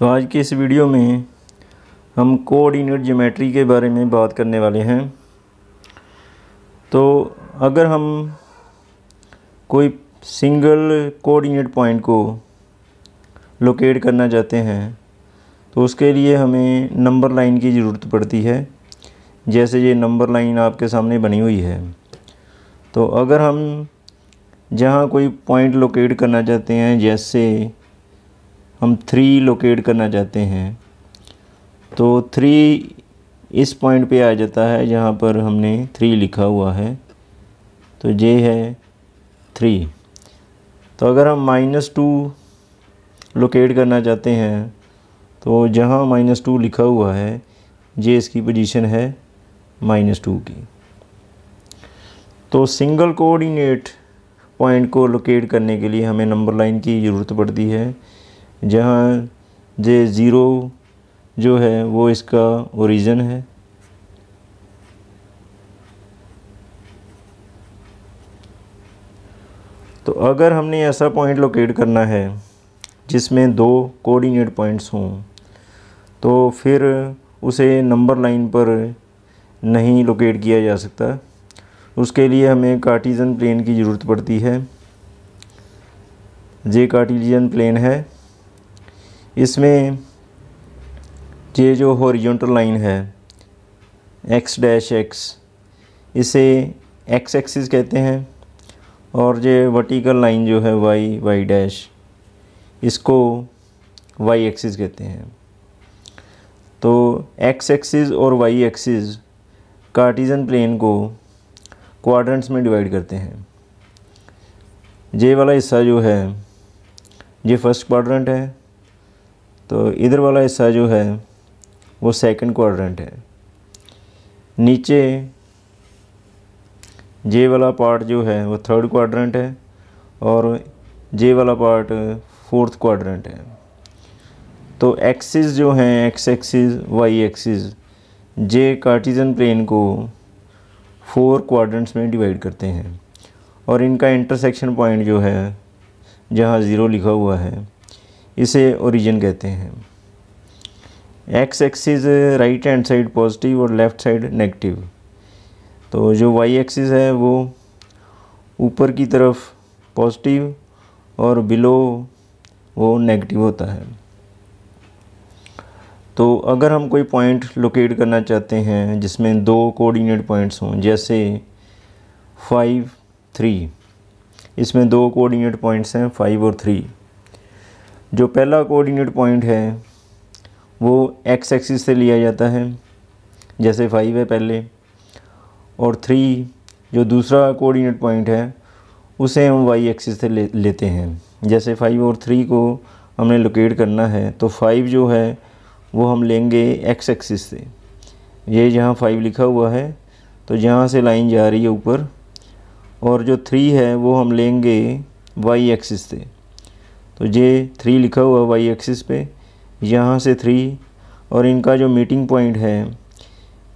तो आज की इस वीडियो में हम कोऑर्डिनेट ज्योमेट्री के बारे में बात करने वाले हैं। तो अगर हम कोई सिंगल कोऑर्डिनेट पॉइंट को लोकेट करना चाहते हैं तो उसके लिए हमें नंबर लाइन की ज़रूरत पड़ती है। जैसे ये नंबर लाइन आपके सामने बनी हुई है। तो अगर हम जहाँ कोई पॉइंट लोकेट करना चाहते हैं, जैसे हम 3 लोकेट करना चाहते हैं तो 3 इस पॉइंट पे आ जाता है जहाँ पर हमने 3 लिखा हुआ है। तो ये है 3। तो अगर हम -2 लोकेट करना चाहते हैं तो जहाँ -2 लिखा हुआ है ये इसकी पोजीशन है -2 की। तो सिंगल कोऑर्डिनेट पॉइंट को लोकेट करने के लिए हमें नंबर लाइन की ज़रूरत पड़ती है, जहाँ ये 0 जो है वो इसका ओरिजिन है। तो अगर हमने ऐसा पॉइंट लोकेट करना है जिसमें 2 कोऑर्डिनेट पॉइंट्स हों तो फिर उसे नंबर लाइन पर नहीं लोकेट किया जा सकता। उसके लिए हमें कार्टेशियन प्लेन की ज़रूरत पड़ती है। ये कार्टेशियन प्लेन है। इसमें ये जो हॉरिजॉन्टल लाइन है x', इसे x एक्सिस कहते हैं, और ये वर्टिकल लाइन जो है y', इसको y एक्सिस कहते हैं। तो x एक्सिस और y एक्सिस कार्टेशियन प्लेन को क्वाड्रेंट्स में डिवाइड करते हैं। ये वाला हिस्सा जो है ये फर्स्ट क्वाड्रेंट है, तो इधर वाला हिस्सा जो है वो सेकंड क्वाड्रेंट है। नीचे जे वाला पार्ट जो है वो थर्ड क्वाड्रेंट है और जे वाला पार्ट फोर्थ क्वाड्रेंट है। तो एक्सिस जो हैं x एक्सिस y एक्सिस जे कार्टेशियन प्लेन को 4 क्वाड्रेंट्स में डिवाइड करते हैं, और इनका इंटरसेक्शन पॉइंट जो है जहाँ 0 लिखा हुआ है इसे ओरिजिन कहते हैं। x axis right hand side positive और लेफ़्ट साइड नेगेटिव। तो जो y एक्सिस है वो ऊपर की तरफ पॉजिटिव और बिलो वो नेगेटिव होता है। तो अगर हम कोई पॉइंट लोकेट करना चाहते हैं जिसमें 2 कोऑर्डिनेट पॉइंट्स हों, जैसे 5, 3, इसमें 2 कोऑर्डिनेट पॉइंट्स हैं 5 और 3। जो पहला कोऑर्डिनेट पॉइंट है वो x एक्सिस से लिया जाता है, जैसे 5 है पहले, और 3 जो दूसरा कोऑर्डिनेट पॉइंट है उसे हम y एक्सिस से लेते हैं। जैसे 5 और 3 को हमने लोकेट करना है तो 5 जो है वो हम लेंगे x एक्सिस से। ये जहाँ 5 लिखा हुआ है तो जहाँ से लाइन जा रही है ऊपर, और जो 3 है वो हम लेंगे y एक्सिस से। तो ये 3 लिखा हुआ y एक्सिस पे, यहाँ से 3, और इनका जो मीटिंग पॉइंट है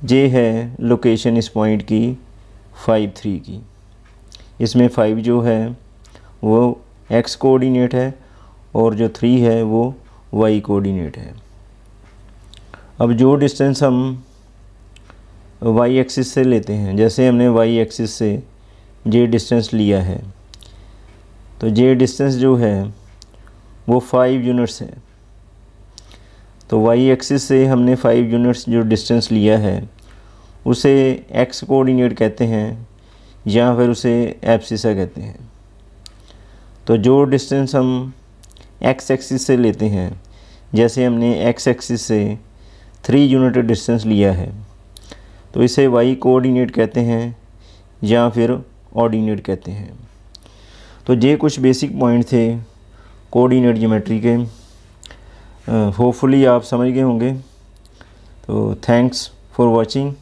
ये है लोकेशन इस पॉइंट की 5, 3 की। इसमें 5 जो है वो x कोऑर्डिनेट है और जो 3 है वो y कोऑर्डिनेट है। अब जो डिस्टेंस हम y एक्सिस से लेते हैं, जैसे हमने y एक्सिस से ये डिस्टेंस लिया है, तो ये डिस्टेंस जो है वो 5 यूनिट्स है। तो y एक्सिस से हमने 5 यूनिट्स जो डिस्टेंस लिया है उसे x कोऑर्डिनेट कहते हैं, या फिर उसे एब्सिसा कहते हैं। तो जो डिस्टेंस हम x एक्सिस से लेते हैं, जैसे हमने x एक्सिस से 3 यूनिट डिस्टेंस लिया है, तो इसे y कोऑर्डिनेट कहते हैं या फिर ऑर्डिनेट कहते हैं। तो ये कुछ बेसिक पॉइंट थे कोऑर्डिनेट ज्योमेट्री के। होपफुली आप समझ गए होंगे। तो थैंक्स फॉर वॉचिंग।